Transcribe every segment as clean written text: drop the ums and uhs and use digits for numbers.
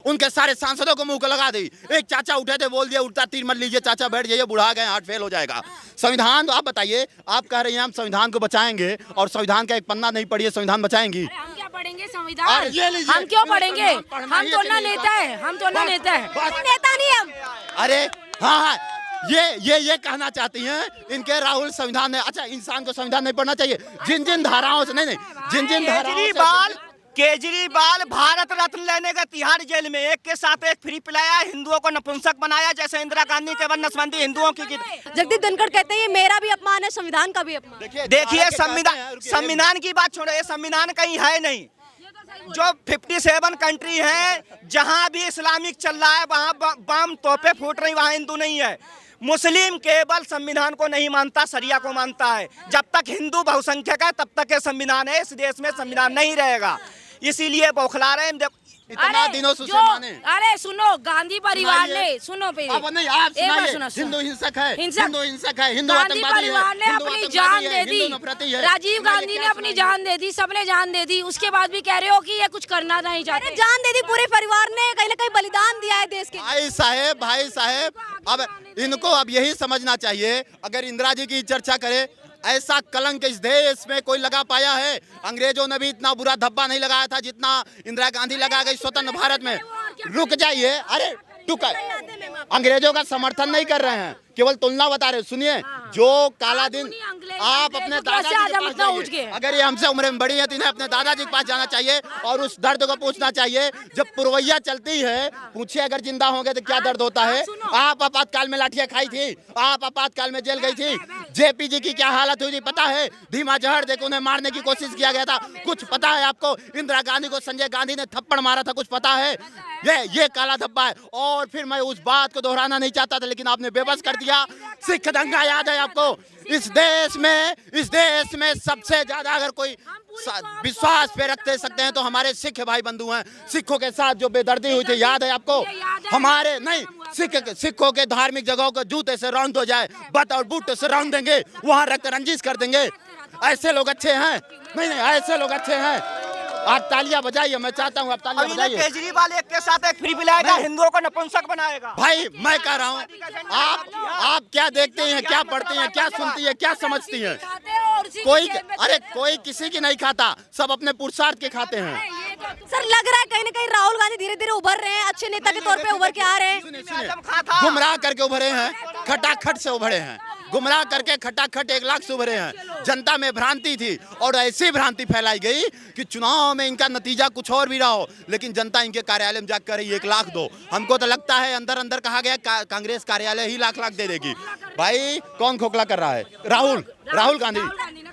उनके सारे सांसदों को मुंह को लगा दी। एक चाचा उठे थे, बोल दिया उल्टा तीर मत लीजिए चाचा, बैठ जाइए, बुढ़ा गए, हार्ट फेल हो जाएगा। संविधान तो आप बताइए, आप कह रहे हैं हम संविधान को बचाएंगे और संविधान का एक पन्ना नहीं पढ़िए, संविधान बचाएंगी? हम क्या पढ़ेंगे संविधान? हम क्यों पढ़ेंगे? हम तो ना नेता है, हम तो ना नेता है, नेता नहीं हम। अरे हाँ, ये कहना चाहती हैं इनके राहुल संविधान है। अच्छा, इंसान को संविधान नहीं पढ़ना चाहिए? जिन जिन धाराओं से नहीं, जिन जिन धाराओं केजरीवाल भारत रत्न लेने का तिहाड़ जेल में एक के साथ एक फ्री पिलाया, हिंदुओं को नपुंसक बनाया, जैसे इंदिरा गांधी के नसबंदी हिंदुओं की। जगदीप धनखड़ कहते हैं ये मेरा भी अपमान है, संविधान का भी अपमान। देखिए संविधान की बात छोड़ो, ये संविधान कहीं है नहीं। जो 57 कंट्री है, जहां भी इस्लामिक चल रहा है वहां बम तोपे फूट रही, वहां हिंदू नहीं है। मुस्लिम केवल संविधान को नहीं मानता, शरिया को मानता है। जब तक हिंदू बहुसंख्यक है तब तक ये संविधान है, इस देश में संविधान नहीं रहेगा, इसीलिए बौखला रहे हैं। इतना दिनों से माने। अरे सुनो, गांधी परिवार ने, सुनो पहले, आप सुनाइए, हिंदू हिंसक है, हिंदू हिंसक है, हिंदू गांधी परिवार ने अपनी जान दे दी, राजीव गांधी ने अपनी जान दे दी, सबने जान दे दी, उसके बाद भी कह रहे हो कि ये कुछ करना नहीं चाहते। जान दे दी, पूरे परिवार ने कहीं ना कहीं बलिदान दिया है देश के। भाई साहेब, अब इनको अब यही समझना चाहिए, अगर इंदिरा जी की चर्चा करे, ऐसा कलंक इस देश में कोई लगा पाया है? अंग्रेजों ने भी इतना बुरा धब्बा नहीं लगाया था जितना इंदिरा गांधी लगा गई स्वतंत्र भारत में। रुक जाइए, अरे अंग्रेजों का समर्थन नहीं कर रहे हैं, केवल तुलना बता रहे। सुनिए, जो काला दिन आप अपने दादाजी के पास जाइए, अगर ये हमसे उम्र में बड़ी है तो इन्हें अपने दादाजी के पास जाना चाहिए और उस दर्द को पूछना चाहिए। जब पुरवैया चलती है, पूछिए अगर जिंदा होंगे तो क्या दर्द होता है। आप आपातकाल में लाठियां खाई थी, आप आपातकाल में जेल गई थी, जेपी जी की क्या हालत हुई थी पता है? धीमा जहर देकर उन्हें मारने की कोशिश किया गया था, कुछ पता है आपको? इंदिरा गांधी को संजय गांधी ने थप्पड़ मारा था, कुछ पता है? ये काला धब्बा है। और फिर मैं उस बात को दोहराना नहीं चाहता था, लेकिन आपने बेबस कर दिया। सिख दंगा याद है आपको? इस देश में सबसे ज्यादा अगर कोई विश्वास पे रख सकते हैं तो हमारे सिख भाई बंधु हैं। सिखों के साथ जो बेदर्दी हुई थी याद है आपको? हमारे नहीं, सिखों के धार्मिक जगहों को जूते से रौंद हो जाए, बत और बूट से रौंद देंगे, वहां रक्त रंजिश कर देंगे। ऐसे लोग अच्छे हैं? नहीं, ऐसे लोग अच्छे हैं। आप तालियां बजाइए, मैं चाहता हूँ आप तालियां बजाइए। केजरीवाल एक के साथ एक फ्री पिलाएगा, हिंदुओं को नपुंसक बनाएगा। भाई मैं कह रहा हूँ, आप क्या देखते हैं, क्या पढ़ती हैं, क्या सुनती हैं, क्या समझती हैं? कोई किसी की नहीं खाता, सब अपने पुरुषार्थ के खाते हैं। सर लग रहा है कहीं ना कहीं राहुल गांधी धीरे धीरे उभर रहे हैं, अच्छे नेता के तौर पे उभर के आ रहे हैं। गुमराह करके उभरे हैं, खटाखट से उभरे हैं, गुमराह करके खटाखट 1 लाख से उभरे हैं। जनता में भ्रांति थी और ऐसी भ्रांति फैलाई गई कि चुनाव में इनका नतीजा कुछ और भी रहा हो, लेकिन जनता इनके कार्यालय में जाकर कह रही 1 लाख दो। हमको तो लगता है अंदर अंदर कहा गया कांग्रेस कार्यालय ही लाख दे देगी। भाई कौन खोखला कर रहा है? राहुल गांधी।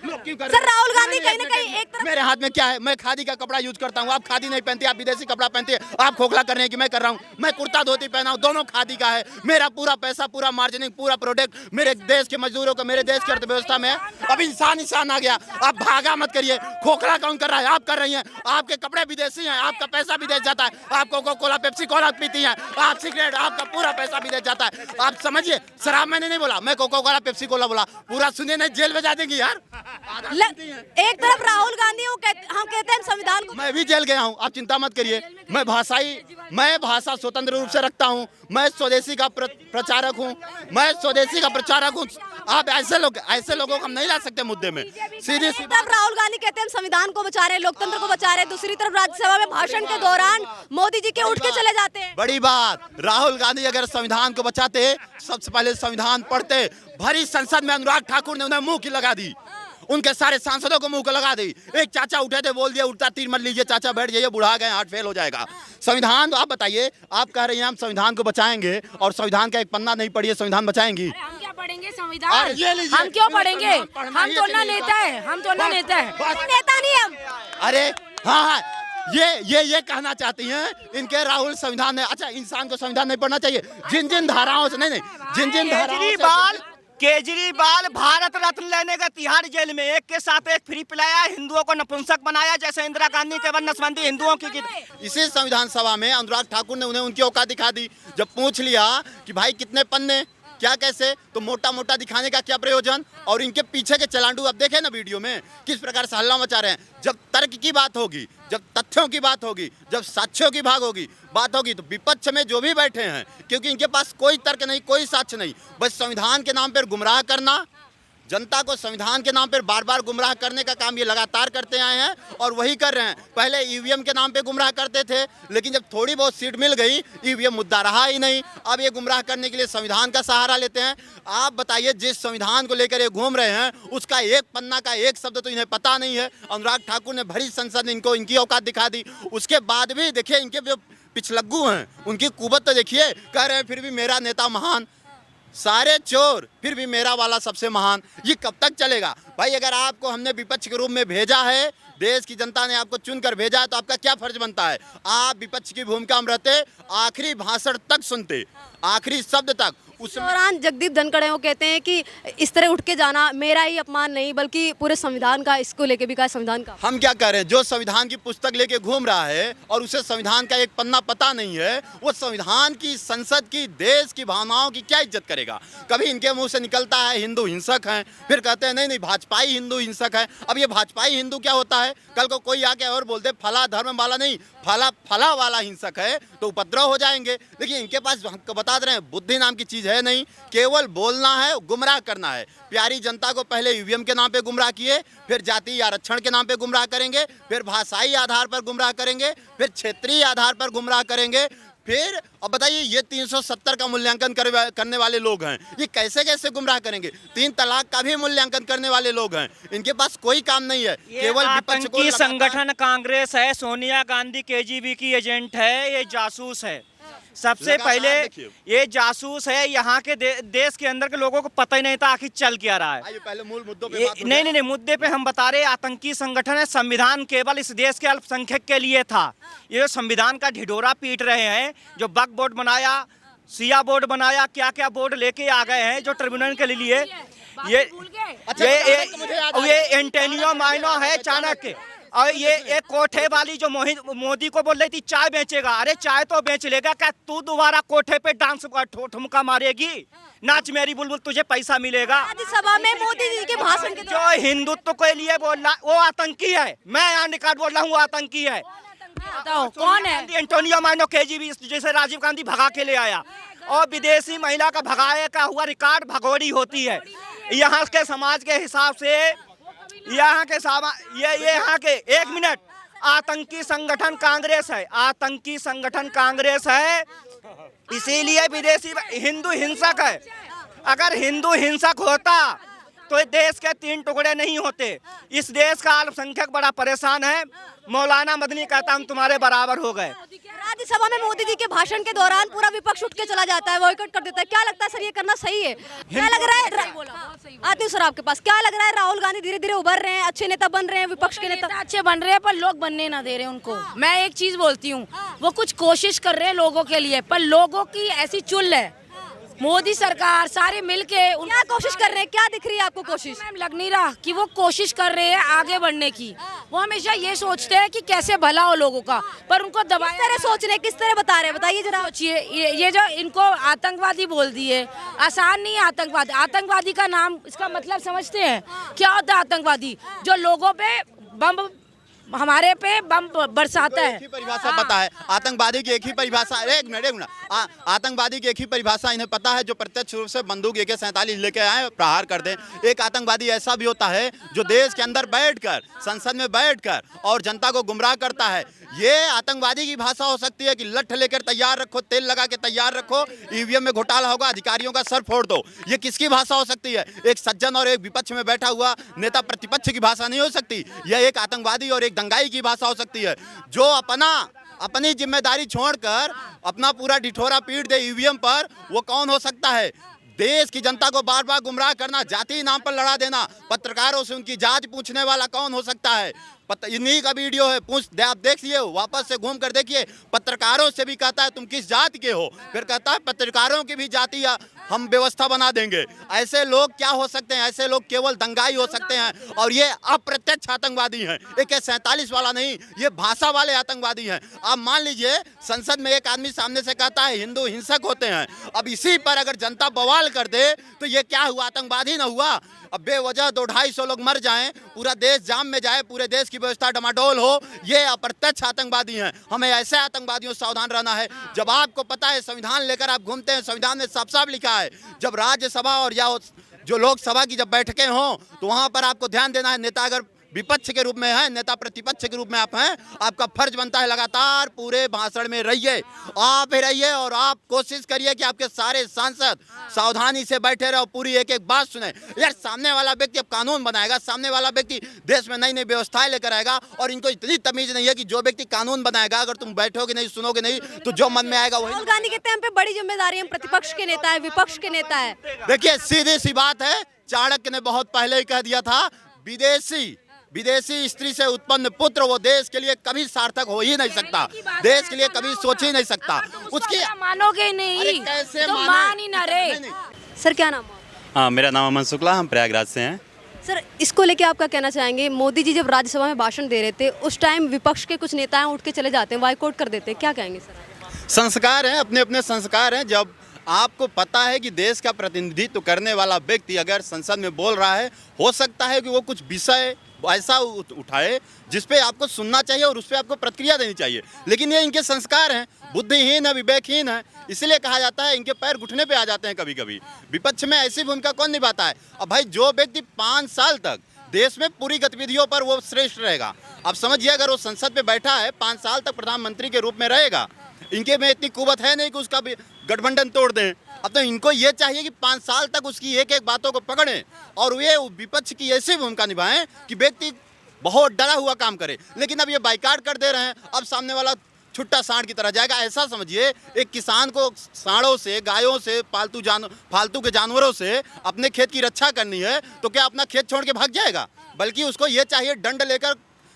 सर राहुल गांधी कहीं ना कहीं एक तरफ, मेरे हाथ में क्या है? मैं खादी का कपड़ा यूज करता हूँ, आप खादी नहीं पहनती, आप विदेशी कपड़ा पहनती है। आप खोखला कर रहे हैं कि मैं कर रहा हूँ? मैं कुर्ता धोती पहना हूँ, दोनों खादी का है। मेरा पूरा पैसा, पूरा मार्जिनिंग, पूरा प्रोडक्ट मेरे देश के मजदूरों को, मेरे देश की अर्थव्यवस्था में। अब इंसान आ गया, आप भागा मत करिए। खोखला कौन कर रहा है? आप कर रही हैं। आपके कपड़े विदेशी हैं, आपका पैसा विदेश जाता है। आप कोका कोला, पेप्सी कोला पीती हैं, आप सिगरेट, आपका पूरा पैसा विदेश जाता है। आप समझिए, शराब मैंने नहीं बोला, मैं कोका कोला पेप्सी कोला बोला। पूरा सुनिए, नहीं जेल में जा देंगी यार। एक तरफ राहुल गांधी हम कहते हैं संविधान को, मैं भी जेल गया हूँ, आप चिंता मत करिए। मैं भाषा स्वतंत्र रूप से रखता हूँ। मैं स्वदेशी का प्रचारक हूँ, आप ऐसे लोगों को हम नहीं ला सकते मुद्दे में। सीधी सी बात। राहुल गांधी कहते हैं हम संविधान को बचा रहे हैं, लोकतंत्र को बचा रहे हैं, दूसरी तरफ राज्यसभा में भाषण के दौरान मोदी जी के उठ के चले जाते हैं। बड़ी बात, राहुल गांधी अगर संविधान को बचाते, सबसे पहले संविधान पढ़ते। भरी संसद में अनुराग ठाकुर ने उन्हें मुंह की लगा दी, उनके सारे सांसदों को मुंह को लगा दी। एक चाचा उठे थे, बोल दिया उल्टा तीर मत लीजिए चाचा, बैठ जाइए, बुढ़ा गए, हार्ट फेल हो जाएगा। संविधान तो आप बताइए, आप कह रहे हैं हम संविधान को बचाएंगे और संविधान का एक पन्ना नहीं पढ़िए, संविधान बचाएंगी? हम क्या पढ़ेंगे संविधान? हम क्यों पढ़ेंगे? हम तो ना नेता है, हम तो ना नेता है, नेता नहीं हम। अरे हाँ, ये कहना चाहती हैं इनके राहुल संविधान है। अच्छा, इंसान को संविधान नहीं पढ़ना चाहिए? जिन जिन धाराओं से नहीं, जिन जिन धाराओं से केजरीवाल भारत रत्न लेने का तिहाड़ जेल में एक के साथ एक फ्री पिलाया, हिंदुओं को नपुंसक बनाया, जैसे इंदिरा गांधी के नसबंदी हिंदुओं की। इसी संविधान सभा में अनुराग ठाकुर ने उन्हें उनकी औकात दिखा दी। जब पूछ लिया कि भाई कितने पन्ने, क्या कैसे? तो मोटा मोटा दिखाने का क्या प्रयोजन? और इनके पीछे के चलांडू अब देखे ना वीडियो में किस प्रकार से हल्ला मचा रहे हैं। जब तर्क की बात होगी, जब तथ्यों की बात होगी, जब साक्ष्यों की बात होगी तो विपक्ष में जो भी बैठे हैं, क्योंकि इनके पास कोई तर्क नहीं, कोई साक्ष्य नहीं, बस संविधान के नाम पर गुमराह करना, जनता को संविधान के नाम पर बार बार गुमराह करने का काम ये लगातार करते आए हैं और वही कर रहे हैं। पहले ईवीएम के नाम पे गुमराह करते थे, लेकिन जब थोड़ी बहुत सीट मिल गई ईवीएम मुद्दा रहा ही नहीं। अब ये गुमराह करने के लिए संविधान का सहारा लेते हैं। आप बताइए, जिस संविधान को लेकर ये घूम रहे हैं उसका एक पन्ना का एक शब्द तो इन्हें पता नहीं है। अनुराग ठाकुर ने भरी संसद इनको इनकी औकात दिखा दी, उसके बाद भी देखिए इनके जो पिछलग्गू हैं उनकी कुवत तो देखिए, कह रहे हैं फिर भी मेरा नेता महान, सारे चोर फिर भी मेरा वाला सबसे महान। ये कब तक चलेगा भाई? अगर आपको हमने विपक्ष के रूप में भेजा है, देश की जनता ने आपको चुनकर भेजा है, तो आपका क्या फर्ज बनता है? आप विपक्ष की भूमिका में रहते, आखिरी भाषण तक सुनते, आखिरी शब्द तक। उस दौरान जगदीप धनखड़ हैं, वो कहते हैं कि इस तरह उठ के जाना मेरा ही अपमान नहीं बल्कि पूरे संविधान का, इसको लेके भी कहा संविधान का। हम क्या कह रहे हैं? जो संविधान की पुस्तक लेके घूम रहा है और उसे संविधान का एक पन्ना पता नहीं है, वो संविधान की, संसद की, देश की भावनाओं की क्या इज्जत करेगा? कभी इनके मुंह से निकलता है हिंदू हिंसक हैं, फिर कहते हैं नहीं नहीं भाजपाई हिंदू हिंसक है। अब ये भाजपाई हिंदू क्या होता है? कल को कोई आके और बोलते फला धर्म वाला नहीं, फला वाला हिंसक है, तो उपद्रव हो जाएंगे। लेकिन इनके पास हमको बता दे रहे हैं बुद्धि नाम की चीज है नहीं, केवल बोलना है, गुमराह करना है। प्यारी जनता को पहले ईवीएम के नाम पे गुमराह किए, फिर जातीय आरक्षण के नाम पे गुमराह करेंगे, फिर भाषाई आधार पर गुमराह करेंगे, फिर क्षेत्रीय आधार पर गुमराह करेंगे, फिर अब बताइए ये 370 का मूल्यांकन करने वाले लोग हैं, ये कैसे कैसे गुमराह करेंगे? 3 तलाक का भी मूल्यांकन करने वाले लोग हैं। इनके पास कोई काम नहीं है, केवल विपक्ष को। संगठन कांग्रेस है, सोनिया गांधी केजीबी की एजेंट है, ये जासूस है। सबसे पहले ये जासूस है। यहाँ के देश के अंदर के लोगों को पता ही नहीं था आखिर चल क्या रहा है। पहले मूल मुद्दों पे बात नहीं, मुद्दे पे हम बता रहे, आतंकी संगठन है। संविधान केवल इस देश के अल्पसंख्यक के लिए था। ये संविधान का ढिढोरा पीट रहे हैं, जो वक्फ बोर्ड बनाया, सिया बोर्ड बनाया, क्या क्या बोर्ड लेके आ गए हैं जो ट्रिब्यूनल के लिए। ये एंटोनियो माइनो है चाणक्य, और ये एक कोठे वाली जो मोदी को बोल रही थी चाय बेचेगा। अरे चाय तो बेच लेगा, क्या तू दोबारा कोठे पे डांस ठुमका मारेगी? नाच मेरी बुलबुल, तुझे पैसा मिलेगा। सभा में मोदी जी के भाषण के जो हिंदुत्व के लिए बोल रहा वो आतंकी है। मैं यहाँ निकाल बोल रहा हूँ वो आतंकी है। कौन है? एंटोनियो माइनो केजीबी, जैसे राजीव गांधी भगा के ले आया, और विदेशी महिला का भगाए का हुआ रिकॉर्ड भगोड़ी होती है। यहाँ के समाज के हिसाब से, यहाँ के ये यहाँ के, एक मिनट, आतंकी संगठन कांग्रेस है, आतंकी संगठन कांग्रेस है, इसीलिए विदेशी हिंदू हिंसक है। अगर हिंदू हिंसक होता तो देश के 3 टुकड़े नहीं होते। इस देश का अल्पसंख्यक बड़ा परेशान है। मौलाना मदनी कहता हम तुम्हारे बराबर हो गए। राज्यसभा में मोदी जी के भाषण के दौरान पूरा विपक्ष उठ के चला जाता है, बॉयकॉट कर देता है। क्या लगता है सर, ये करना सही है? क्या लग रहा है? आती हूँ सर आपके पास। क्या लग रहा है, राहुल गांधी धीरे धीरे उभर रहे हैं, अच्छे नेता बन रहे हैं, विपक्ष के नेता अच्छे बन रहे हैं, पर लोग बनने ना दे रहे उनको। मैं एक चीज बोलती हूँ, वो कुछ कोशिश कर रहे हैं लोगों के लिए, पर लोगों की ऐसी चुल है। मोदी सरकार सारे मिलके क्या कोशिश कर रहे हैं? क्या दिख रही है आपको कोशिश? मैम लग नहीं रहा कि वो कोशिश कर रहे हैं आगे बढ़ने की। वो हमेशा ये सोचते हैं कि कैसे भला हो लोगों का, पर उनको दबाया। किस तरह सोच रहे हैं, किस तरह बता रहे हैं, बताइए जरा। सोचिए, ये जो इनको आतंकवादी बोल दिए, आसान नहीं है आतंकवादी। आतंकवादी का नाम, इसका मतलब समझते हैं क्या होता है? आतंकवादी जो लोगों पे बम, हमारे पे बम बरसाता है। एक ही परिभाषा पता है आतंकवादी की, एक ही परिभाषा। एक मिनट, आतंकवादी की एक ही परिभाषा इन्हें पता है, जो प्रत्यक्ष रूप से बंदूक AK-47 लेके आए, प्रहार कर दें। एक आतंकवादी ऐसा भी होता है जो देश के अंदर बैठकर, संसद में बैठकर और जनता को गुमराह करता है। ये आतंकवादी की भाषा हो सकती है कि लठ लेकर तैयार रखो, तेल लगा के तैयार रखो, ईवीएम में घोटाला होगा, अधिकारियों का सर फोड़ दो। ये किसकी भाषा हो सकती है? एक सज्जन और एक विपक्ष में बैठा हुआ नेता प्रतिपक्ष की भाषा नहीं हो सकती। यह एक आतंकवादी और एक दंगाई की भाषा हो सकती है, जो अपनी जिम्मेदारी छोड़कर अपना पूरा ढिठोरा पीट दे ईवीएम पर। वो कौन हो सकता है? देश की जनता को बार बार गुमराह करना, जाति नाम पर लड़ा देना, पत्रकारों से उनकी जात पूछने वाला कौन हो सकता है? इन्हीं का वीडियो है, आप देखिए, वापस से घूम कर देखिए। पत्रकारों से भी कहता है तुम किस जाति के हो, फिर कहता है पत्रकारों की भी जाति हम व्यवस्था बना देंगे। ऐसे लोग क्या हो सकते हैं? ऐसे लोग केवल दंगाई हो सकते हैं और ये अप्रत्यक्ष आतंकवादी हैं। AK-47 वाला नहीं, ये भाषा वाले आतंकवादी हैं। आप मान लीजिए संसद में एक आदमी सामने से कहता है हिंदू हिंसक होते हैं, अब इसी पर अगर जनता बवाल कर दे तो ये क्या हुआ? आतंकवादी ना हुआ? अब बेवजह 200-250 लोग मर जाएं, पूरा देश जाम में जाए, पूरे देश की व्यवस्था डमाडोल हो, ये अप्रत्यक्ष आतंकवादी हैं। हमें ऐसे आतंकवादियों से सावधान रहना है। जब आपको पता है संविधान लेकर आप घूमते हैं, संविधान में साफ साफ लिखा है जब राज्यसभा और या जो लोकसभा की जब बैठकें हों तो वहां पर आपको ध्यान देना है। नेता अगर विपक्ष के रूप में है, नेता प्रतिपक्ष के रूप में आप हैं, आपका फर्ज बनता है लगातार पूरे भाषण में रहिए, आप ही रहिए और आप कोशिश करिए कि आपके सारे सांसद सावधानी से बैठे रहो, पूरी एक एक बात सुने। यार सामने वाला व्यक्ति अब कानून बनाएगा, सामने वाला व्यक्ति देश में नई नई व्यवस्थाएं लेकर आएगा और इनको इतनी तमीज नहीं है कि जो व्यक्ति कानून बनाएगा अगर तुम बैठोगे नहीं, सुनोगे नहीं तो जो मन में आएगा वही। राहुल गांधी कहते हैं हम पे बड़ी जिम्मेदारी है, प्रतिपक्ष के नेता है, विपक्ष के नेता है। देखिए सीधी सी बात है, चाणक्य ने बहुत पहले ही कह दिया था, विदेशी स्त्री से उत्पन्न पुत्र वो देश के लिए कभी सार्थक हो ही नहीं सकता, देश के लिए कभी सोच ही नहीं सकता। उसकी मानोगे नहीं, कैसे तो मान ही ना रहे। सर क्या नाम है? हाँ, मेरा नाम अमन शुक्ला, हम प्रयागराज से हैं। सर इसको लेके आप क्या कहना चाहेंगे? मोदी जी जब राज्यसभा में भाषण दे रहे थे उस टाइम विपक्ष के कुछ नेताएं उठ के चले जाते हैं, बाइकआउट कर देते हैं, क्या कहेंगे सर? संस्कार हैं, अपने अपने संस्कार हैं। जब आपको पता है कि देश का प्रतिनिधित्व करने वाला व्यक्ति अगर संसद में बोल रहा है, हो सकता है कि वो कुछ विषय ऐसा उठाए जिस पे आपको सुनना चाहिए और उस पे आपको प्रतिक्रिया देनी चाहिए, लेकिन ये इनके संस्कार हैं, बुद्धिहीन है, विवेकहीन है, इसलिए कहा जाता है इनके पैर घुटने पे आ जाते हैं कभी कभी। विपक्ष में ऐसी भूमिका कौन निभाता है? अब भाई जो व्यक्ति 5 साल तक देश में पूरी गतिविधियों पर वो श्रेष्ठ रहेगा, अब समझिए अगर वो संसद पे बैठा है 5 साल तक प्रधानमंत्री के रूप में रहेगा, इनके में इतनी कुवत है नहीं कि उसका भी गठबंधन तोड़ दें। अब तो इनको ये चाहिए कि 5 साल तक उसकी एक एक बातों को पकड़ें और ये विपक्ष की ऐसी भूमिका निभाएं कि व्यक्ति बहुत डरा हुआ काम करे। लेकिन अब ये बाइकाट कर दे रहे हैं, अब सामने वाला छुट्टा सांड की तरह जाएगा। ऐसा समझिए एक किसान को सांडों से, गायों से, फालतू के जानवरों से अपने खेत की रक्षा करनी है तो क्या अपना खेत छोड़ के भाग जाएगा? बल्कि उसको ये चाहिए डंड लेकर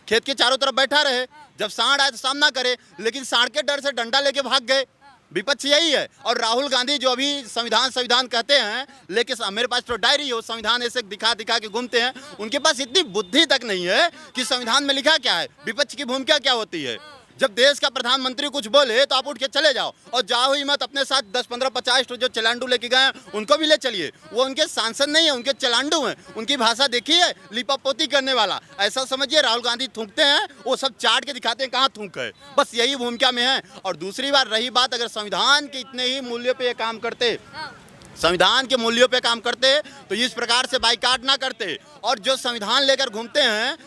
खेत के चारों तरफ बैठा रहे, जब सांड आए तो सामना करे। लेकिन सांड के डर से डंडा लेके भाग गए, विपक्ष यही है। और राहुल गांधी जो अभी संविधान कहते हैं, लेकिन मेरे पास तो डायरी हो, संविधान ऐसे दिखा के घूमते हैं, उनके पास इतनी बुद्धि तक नहीं है कि संविधान में लिखा क्या है, विपक्ष की भूमिका क्या होती है। जब देश का प्रधानमंत्री कुछ बोले तो आप उठ के चले जाओ, और जाओ ही मत, अपने साथ 10, 15, 50 जो चलांडू लेके गए उनको भी ले चलिए। वो उनके सांसद नहीं है, उनके चलांडू हैं। उनकी भाषा देखिए, लिपापोती करने वाला, ऐसा समझिए राहुल गांधी थूकते हैं, वो सब चाट के दिखाते हैं कहाँ थूक है, बस यही भूमिका में है। और दूसरी बार रही बात, अगर संविधान के इतने ही मूल्यों पे ये काम करते, संविधान के मूल्यों पे काम करते तो इस प्रकार से बाइकाट ना करते। और जो संविधान लेकर घूमते हैं